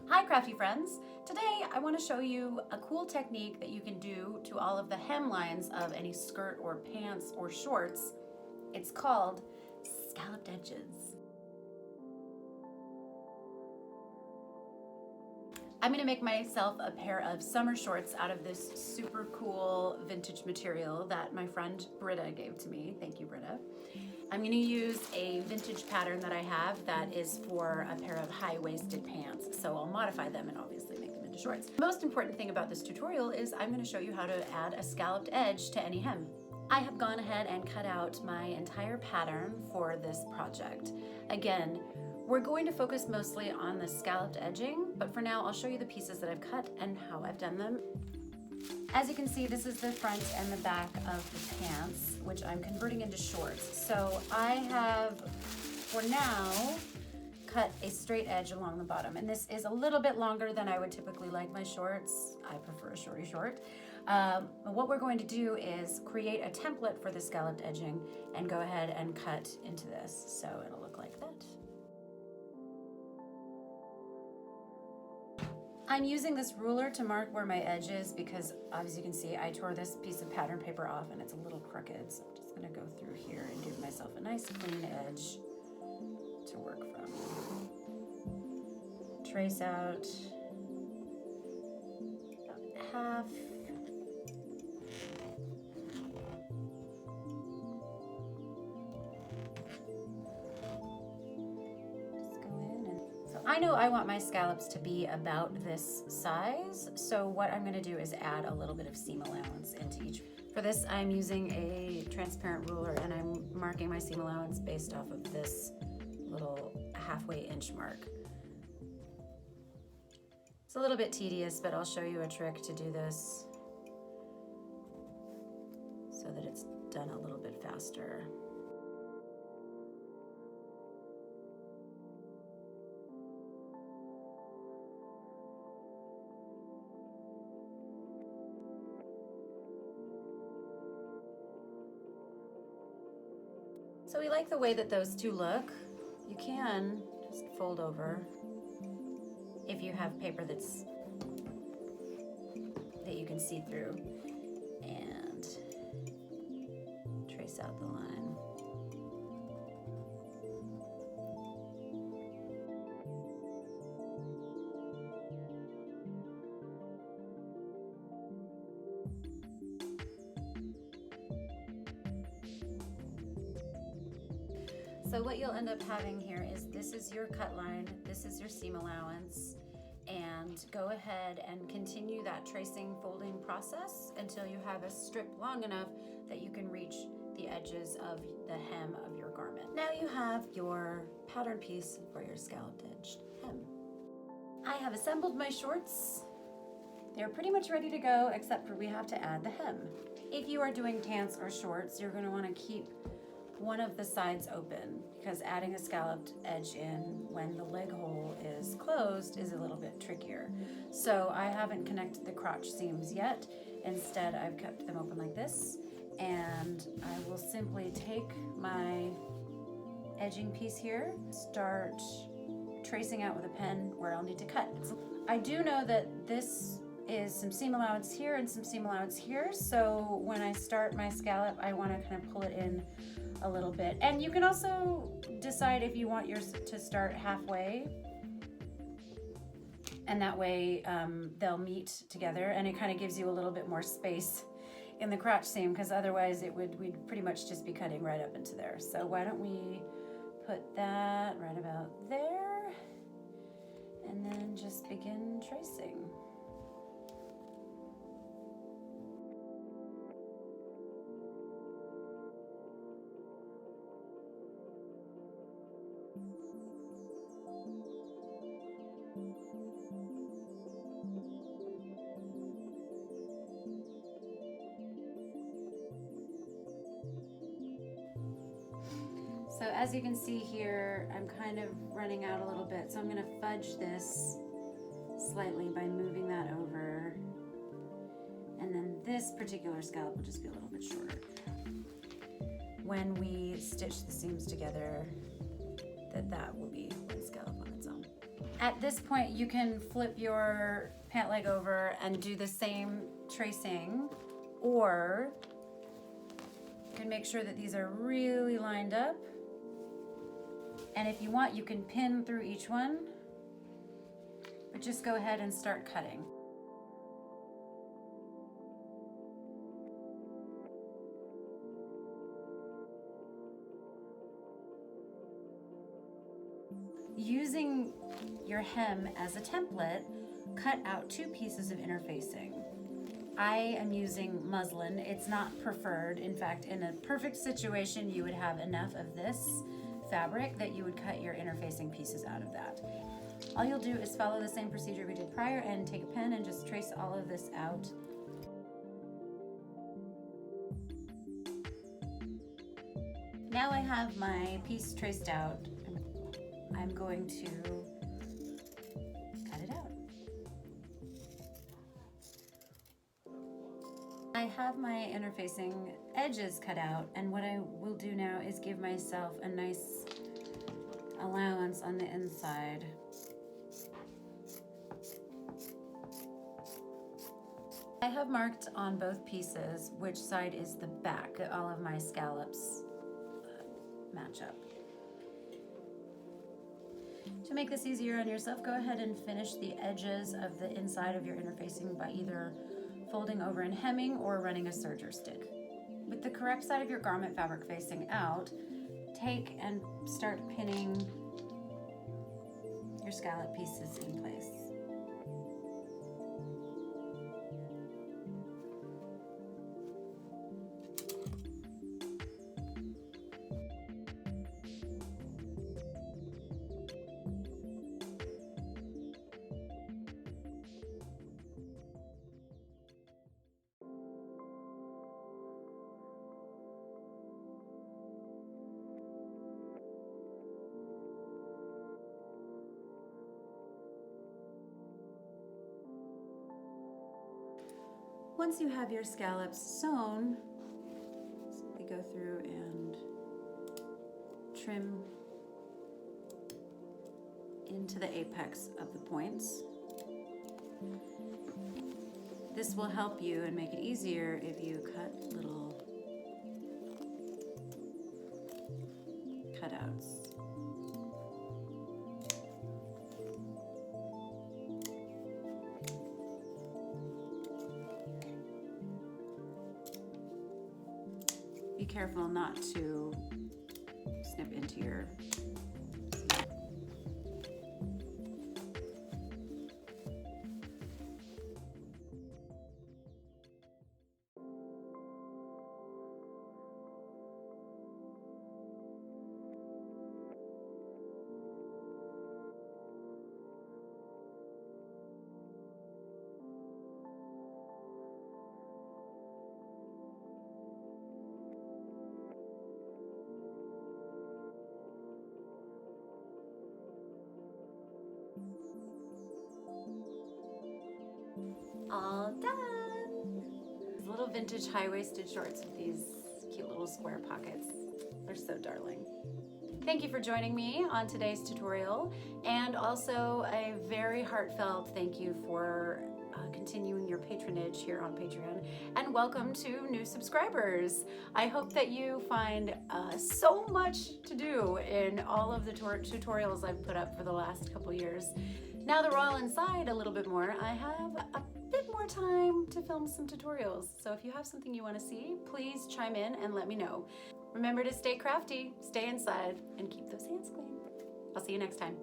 Hi crafty friends! Today I want to show you a cool technique that you can do to all of the hemlines of any skirt or pants or shorts. It's called scalloped edges. I'm going to make myself a pair of summer shorts out of this super cool vintage material that my friend Britta gave to me. Thank you, Britta. I'm going to use a vintage pattern that I have that is for a pair of high-waisted pants. So I'll modify them and obviously make them into shorts. The most important thing about this tutorial is I'm going to show you how to add a scalloped edge to any hem. I have gone ahead and cut out my entire pattern for this project. Again, we're going to focus mostly on the scalloped edging, but for now I'll show you the pieces that I've cut and how I've done them. As you can see, this is the front and the back of the pants, which I'm converting into shorts. So I have, for now, cut a straight edge along the bottom. And this is a little bit longer than I would typically like my shorts. I prefer a shorty short. What we're going to do is create a template for the scalloped edging and go ahead and cut into this. So it'll look like that. I'm using this ruler to mark where my edge is because, as you can see, I tore this piece of pattern paper off and it's a little crooked. So I'm just going to go through here and give myself a nice clean edge to work from. Trace out about half. I know I want my scallops to be about this size, so what I'm going to do is add a little bit of seam allowance into each. For this, I'm using a transparent ruler and I'm marking my seam allowance based off of this little halfway inch mark. It's a little bit tedious, but I'll show you a trick to do this so that it's done a little bit faster. So we like the way that those two look. You can just fold over if you have paper that you can see through and trace out the line. So what you'll end up having here is this is your cut line, this is your seam allowance, and go ahead and continue that tracing folding process until you have a strip long enough that you can reach the edges of the hem of your garment. Now you have your pattern piece for your scalloped edged hem. I have assembled my shorts. They're pretty much ready to go, except for we have to add the hem. If you are doing pants or shorts, you're going to want to keep one of the sides open because adding a scalloped edge in when the leg hole is closed is a little bit trickier. So I haven't connected the crotch seams yet. Instead, I've kept them open like this, and I will simply take my edging piece here, start tracing out with a pen where I'll need to cut. I do know that this is some seam allowance here and some seam allowance here, so when I start my scallop, I want to kind of pull it in a little bit. And you can also decide if you want yours to start halfway, and that way they'll meet together, and it kind of gives you a little bit more space in the crotch seam, because otherwise we'd pretty much just be cutting right up into there. So why don't we put that right about there and then just begin tracing. So as you can see here, I'm kind of running out a little bit, so I'm going to fudge this slightly by moving that over. And then this particular scallop will just be a little bit shorter. When we stitch the seams together, that will be one scallop on its own. At this point, you can flip your pant leg over and do the same tracing, or you can make sure that these are really lined up. And if you want, you can pin through each one, but just go ahead and start cutting. Using your hem as a template, cut out 2 pieces of interfacing. I am using muslin. It's not preferred. In fact, in a perfect situation, you would have enough of this fabric that you would cut your interfacing pieces out of that. All you'll do is follow the same procedure we did prior and take a pen and just trace all of this out. Now I have my piece traced out. I'm going to cut it out. I have my interfacing edges cut out, and what I will do now is give myself a nice allowance on the inside. I have marked on both pieces which side is the back that all of my scallops match up. To make this easier on yourself, go ahead and finish the edges of the inside of your interfacing by either folding over and hemming or running a serger stick. With the correct side of your garment fabric facing out, take and start pinning your scallop pieces in place. Once you have your scallops sewn, simply go through and trim into the apex of the points. This will help you and make it easier if you cut little cutouts. Be careful not to snip into your all done. These little vintage high-waisted shorts with these cute little square pockets. They're so darling. Thank you for joining me on today's tutorial, and also a very heartfelt thank you for continuing your patronage here on Patreon, and welcome to new subscribers. I hope that you find so much to do in all of the tutorials I've put up for the last couple years. Now that we're all inside a little bit more, I have a bit more time to film some tutorials. So if you have something you want to see, please chime in and let me know. Remember to stay crafty, stay inside, and keep those hands clean. I'll see you next time.